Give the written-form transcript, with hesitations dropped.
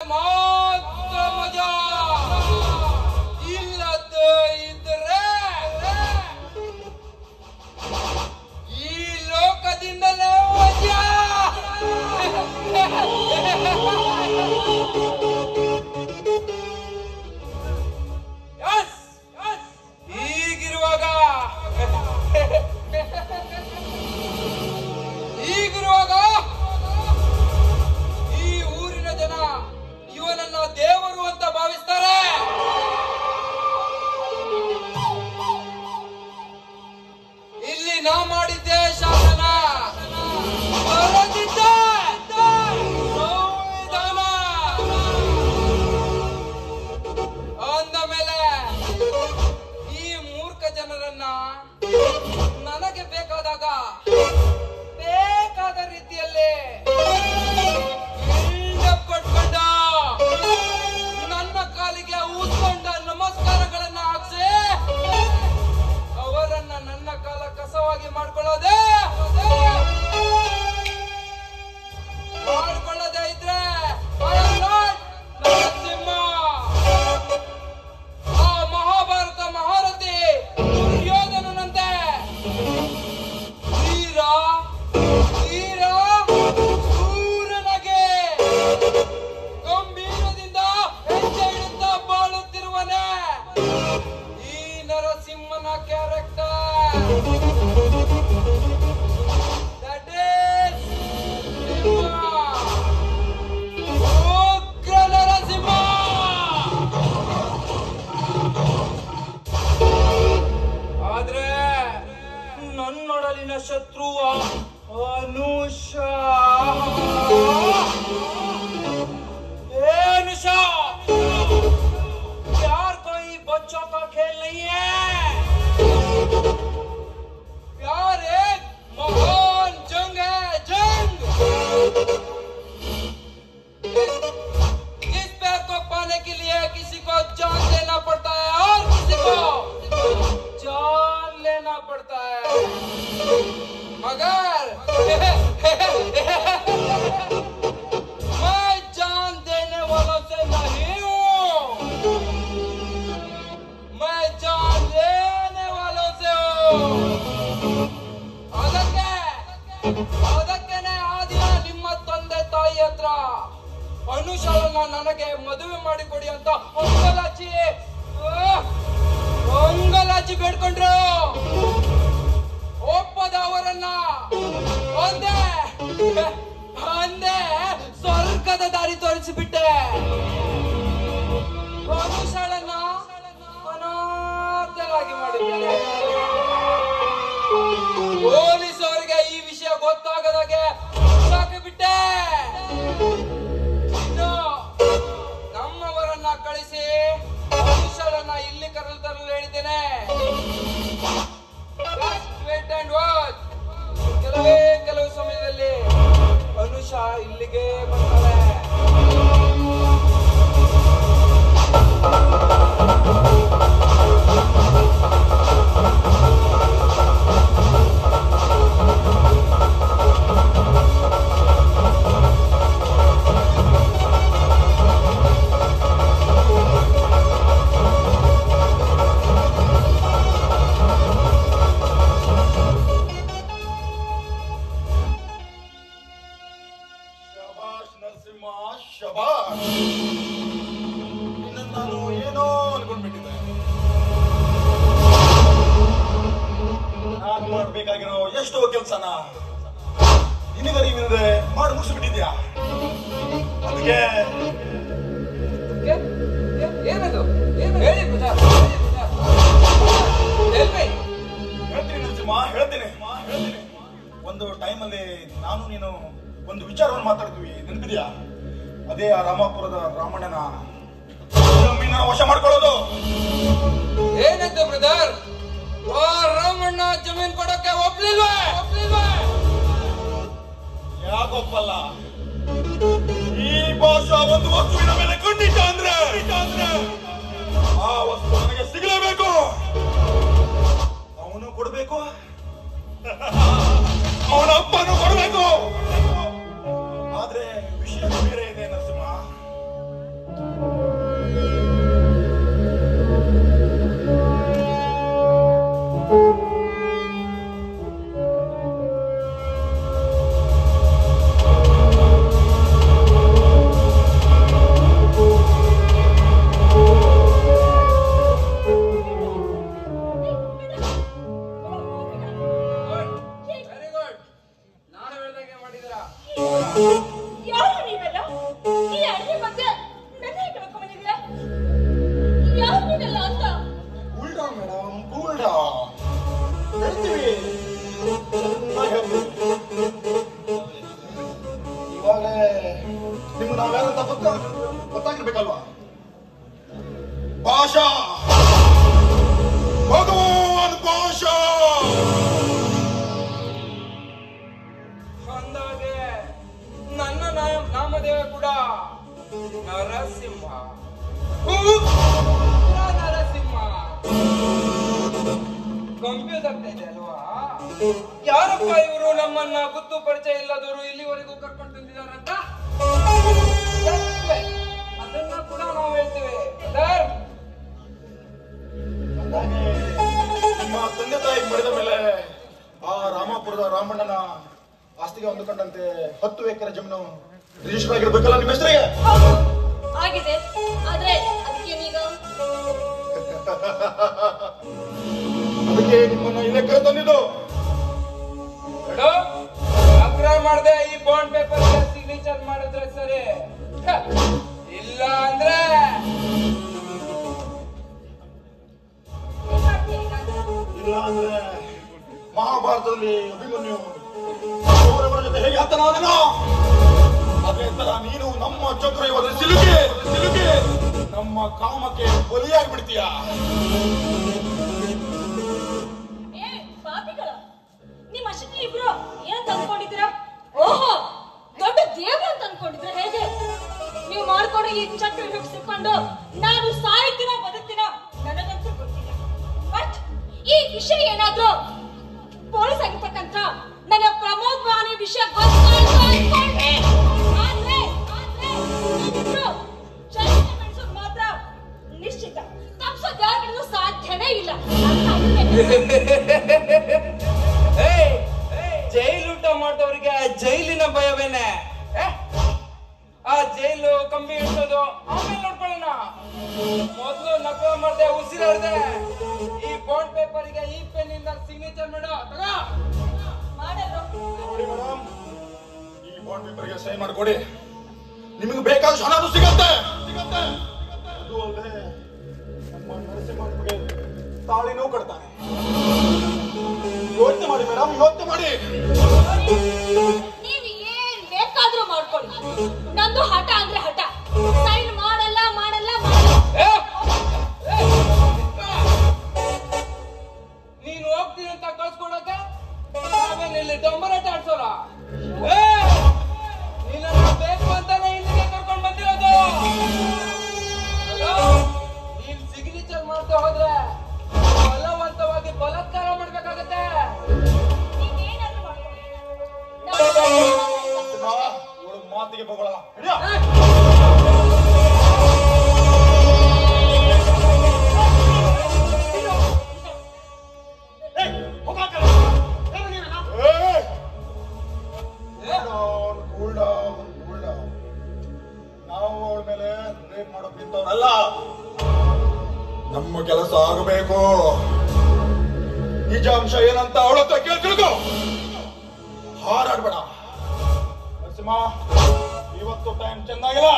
ಮಾತ್ರ ಮಜಾ ಇಲ್ಲದ ಇದ್ರೆ ಈ ಲೋಕದಿಂದಲೇ ಮಜಾ. ಈಗಿರುವಾಗ ಈ ಊರಿನ ಜನ ಇವನನ್ನ ದೇವರು ಅಂತ ಭಾವಿಸ್ತಾರೆ. ಇಲ್ಲಿ ನಾ ಮಾಡಿದ್ದೆ ಶಾಸನ, ಬರೆದಿದ್ದೆ ಸಂವಿಧಾನ ಅಂದ ಮೇಲೆ ಈ ಮೂರ್ಖ ಜನರನ್ನ ನನಗೆ ಬೇಕಾದಾಗ ಬೇಕಾದ ರೀತಿಯಲ್ಲಿ ಕೊಟ್ಕೊಂಡ ನನ್ನ ಕಾಲಿಗೆ ಊದ್ಕೊಂಡ ನಮಸ್ಕಾರಗಳನ್ನ ಹಾಕ್ಸಿ ಅವರನ್ನ ನನ್ನ ಕಾಲ ಕಸವಾಗಿ ಮಾಡ್ಕೊಳ್ಳೋದೇ ಇದ್ರೆ ನರಸಿಂಹ ಆ ಮಹಾಭಾರತ ಮಹಾರಥಿ ದುರ್ಯೋಧನನಂತೆ ಸೂರನಗೆ ಗಂಭೀರದಿಂದ ಹೆಜ್ಜೆ ಇಡುತ್ತಾ ಬಾಳುತ್ತಿರುವನೆ ಈ ನರಸಿಂಹನ ಕ್ಯಾರೆಕ್ಟರ್. ದಟ್ ಈಸ್ ಉಗ್ರ ನರಸಿಂಹ. ಆದ್ರೆ ನನ್ನೊಡಲಿನ ಶತ್ರುವ अनुषा अनुषा प्यार कोई बच्चों का खेल नहीं है. प्यार एक महान जंग है, जंग जिस प्यार को पाने के लिए किसी को जान देना पड़ता है और किसी को जान लेना पड़ता है. मगर मैं जान देने वालों से नहीं हूँ, मैं जान लेने वालों से हूँ. ಅದಕ್ಕೇನೆ ಆ ದಿನ ನಿಮ್ಮ ತಂದೆ ತಾಯಿ ಹತ್ರ ಅನುಷಾಳನ್ನ ನನಗೆ ಮದುವೆ ಮಾಡಿಕೊಡಿ ಅಂತ ಒಂಗಲಾಚಿ ಬೇಡ್ಕೊಂಡ್ರು. ಒಪ್ಪದ ಅವರನ್ನ ಅಂದೆ ಸ್ವರ್ಗದ ದಾರಿ ತೋರಿಸಿಬಿಟ್ಟೆ. ಅನುಷಾಳನ್ನ ಅನಾಥರಾಗಿ ಮಾಡಿದ್ದೇನೆ. ಪೊಲೀಸವರಿಗೆ ಈ ವಿಷಯ ಗೊತ್ತಾಗದಾಗೆ ಸಾಕಿಬಿಟ್ಟೆ. ಇನ್ನು ನಮ್ಮವರನ್ನ ಕಳಿಸಿ ಅನುಷಾಳನ್ನ ಇಲ್ಲಿ ಕರೆದು ತರಲು ಹೇಳಿದ್ದೇನೆ. ಕೆಲವು ಸಮಯದಲ್ಲಿ ಅನುಷಾ ಇಲ್ಲಿಗೆ ಬರ್ತಾಳೆ. ಬೇಕಾಗಿರೋ ಎಷ್ಟೋ ಕೆಲಸನ ನಿನಗರಿವಿಲ್ಲದೆ ಮಾಡಿ ಮುಗಿಸ್ಬಿಟ್ಟಿದ್ಯಾ. ಅದಕ್ಕೆ ಏನದು ಹೇಳಿ ಹೇಳ್ತೀನಿ ನರಸಿಂಹ, ಹೇಳ್ತೀನಿ. ಒಂದು ಟೈಮಲ್ಲಿ ನಾನು ನೀನು ಒಂದು ವಿಚಾರವನ್ನು ಮಾತಾಡ್ತೀವಿ, ನೆನಪಿದ್ಯಾ? ಅದೇ ಆ ರಾಮಾಪುರದ ರಾಮಣ್ಣನ ಜಮೀನನ್ನ ವಶ ಮಾಡ್ಕೊಳ್ಳೋದು. ಏನಿತ್ತು ಬ್ರದರ್? ರಾಮಣ್ಣ ಜಮೀನ್ ಕೊಡಕ್ಕೆ ಒಪ್ಲಿಲ್ವೇ? ಯಾಕೊಪ್ಪಲ್ಲ? ಈ ಭಾಷಾ ಒಂದು ವಸ್ತುವಿನ ಮೇಲೆ ಖಂಡಿತ ಅಂದ್ರೆ ಆ ವಸ್ತು ನನಗೆ ಸಿಗಲೇಬೇಕು. ಅವನು ಕೊಡ್ಬೇಕು, ಅವನ ಅಪ್ಪನು ಕೊಡ್ಬೇಕು. ಆದ್ರೆ ವಿಷಯ ಬೇರೆ ಇದೆ ನರಸಿಂಹ. ಇರ್ಬೇಕಲ್ವಾ? ಭಾಷಾ ಭಗವಾನ್ ಭಾಷಾ ಅಂದಾಗೆ ನನ್ನ ನಾಮದೇವ ಕೂಡ ನರಸಿಂಹ. ನರಸಿಂಹ ಕನ್ಫ್ಯೂಸ್ ಆಗ್ತಾ ಇದೆ ಅಲ್ವಾ? ಯಾರಪ್ಪ ಇವರು ನಮ್ಮನ್ನ ಗುತ್ತು ಪರಿಚಯ ಇಲ್ಲದವರು ಇಲ್ಲಿವರೆಗೂ ಕರ್ಕೊಂಡು ತಂದಿದಾರಂತ? ಅದನ್ನ ಕೂಡ ನಾವು ಹೇಳ್ತೇವೆ. ನಿಮ್ಮ ತಂದೆ ತಾಯಿ ಪಡೆದ ಮೇಲೆ ಆ ರಾಮಾಪುರದ ರಾಮಣ್ಣನ ಆಸ್ತಿಗೆ ಹೊಂದಿಕೊಂಡಂತೆ 10 ಎಕರೆ ಜಮೀನು ರಿಜಿಸ್ಟರ್ ಆಗಿರ್ಬೇಕಲ್ಲ ನಿಮ್ಮ ಹೆಸರಿಗೆ? ಆಗಿದೆ. ಆದ್ರೆ ಅದಕ್ಕೇನೀಗ? ಅದಕ್ಕೆ ನಿಮ್ಮನ್ನ ಇಲ್ಲೇ ತಂದಿದ್ದು. ಅಕ್ರಮ ಮಾಡದೆ ಈ ಬಾಂಡ್ ಪೇಪರ್ ಸಿಗ್ನೇಚರ್ ಮಾಡಿದ್ರೆ ಸರಿ, ಇಲ್ಲ ಅಂದ್ರೆ ಇಲ್ಲ ಅಂದ್ರೆ ಮಹಾಭಾರತದಲ್ಲಿ ಅಭಿಮನ್ಯು ಕೌರವರ ಜೊತೆ ಹೇಗೆ ಹತನಾದನೋ ಅದೇ ತರ ನೀನು ನಮ್ಮ ಚಕ್ರವ್ಯೂಹದ ಸಿಲುಕಿ ನಮ್ಮ ಕಾಮಕ್ಕೆ ಬಲಿಯಾಗಿ ಬಿಡ್ತೀಯ. ಪಾಪಿಗಳ ನಿಮ್ಮ ಅಷ್ಟಕ್ಕೆ ಇಬ್ರು ಏನಂತ ಅನ್ಕೊಂಡಿದ್ದೀರಾ? ಓಹೋ, ದೊಡ್ಡ ದೇವ್ರ ಅಂತ ಅನ್ಕೊಂಡಿದ್ರ ಹೇಗೆ? ನೀವು ಮಾಡ್ಕೊಂಡು ಈ ಚಕ್ರ ಸಿಕ್ಕೊಂಡು ನಾನು ಸಾಯ್ತೀನೋ ಬದುಕ್ತೀನೋ ನನಗಂತೂ ಗೊತ್ತಿಲ್ಲ. ಬಟ್ ಈ ವಿಷಯ ಏನಾದ್ರೂ ಪೊಲೀಸ್ ಆಗಿರ್ತಕ್ಕಂಥ ನನ್ನ ಪ್ರಮೋದ್ ವಾಣಿ ವಿಷಯ ಮಾತ್ರ ನಿಶ್ಚಿತ ತಪ್ಸೋದು ಯಾರಿಗೂ ಸಾಧ್ಯನೇ ಇಲ್ಲ. ಜೈಲೂಟ ಮಾಡಿದವರಿಗೆ ಜೈಲಿನ ಭಯವೇನೆ? ಆ ಜೈಲು ಕಂಬಿ ಇಡ್ಸೋದು ಆಮೇಲೆ ನೋಡ್ಕೊಳ್ಳೋಣ. ಮೊದಲು ನಕಲ ಮಾಡದೆ ಉಸಿರಾಡದೆ ಈ ಬಾಂಡ್ ಪೇಪರ್ಗೆ ಈ ಪೆನ್ನಿಂದ ಸಿಗ್ನೇಚರ್ ಮಾಡು. ನೋಡಿ ಮೇಡಮ್, ಈ ಬಾಂಡ್ ಪೇಪರ್ಗೆ ಸೈನ್ ಮಾಡಿಕೊಡಿ. ನಿಮಗೆ ಬೇಕಾದ ಹಣನೂ ಸಿಗತ್ತೆ. ಅದು ಅಲ್ಲದೆ ನಮ್ಮ ನರಸಿಂಹ ನಿಮಗೆ ತಾಳಿನೂ ಕಟ್ತಾನೆ. ಯೋಚನೆ ಮಾಡಿ ಮೇಡಮ್, ಯೋಚನೆ ಮಾಡಿ. ನೀವು ಏನ್ ಬೇಕಾದ್ರೂ ಮಾಡ್ಕೊಳ್ಳಿ, ನಂದು ಹಠ ಅಂದ್ರೆ ಹಠ. ಸೈನ್ ಮಾಡಲ್ಲ. ನೀನು ಹೋಗ್ತೀನಿ ಅಂತ ಕಳ್ಸ್ಕೊಡಕ್ಕೆ ನಾವೇನು ಇಲ್ಲಿ ಡೊಂಬರಾಟ ಆಡ್ಸೋಲ್ಲ. ನೀನನ್ನ ಬೇಕು ಅಂತಾನೆ ಇಲ್ಲಿಗೆ ಕರ್ಕೊಂಡು ಬಂದಿರೋದು. ನೀನ್ ಸಿಗ್ನೇಚರ್ ಮಾಡ್ತಾ ಹೋದ್ರೆ ಬಲವಂತವಾಗಿ ಬಲಾತ್ಕಾರ ಮಾಡ್ಬೇಕಾಗತ್ತೆ. ನೀವೇನಾದ್ರೂ ಮಾಡ್ಕೊಳ್ಳಿ. ಇವಳು ಮಾತಿಗೆ ಬಗಳಲ್ಲ. ನಾವು ಅವಳ ಮೇಲೆ ರೇಪ್ ಮಾಡೋಕ್ ನಿಂತವ್ರಲ್ಲ. ನಮ್ಮ ಕೆಲಸ ಆಗಬೇಕು. ನಿಜಾಂಶ ಏನಂತ ಅವಳ ಹತ್ರ ಕೇಳಿ ತಿಳ್ಕೊ. ಹಾರಾಡ್ಬೇಡ ನರಸಿಂಹ, ಇವತ್ತು ಟೈಮ್ ಚೆನ್ನಾಗಿಲ್ಲ.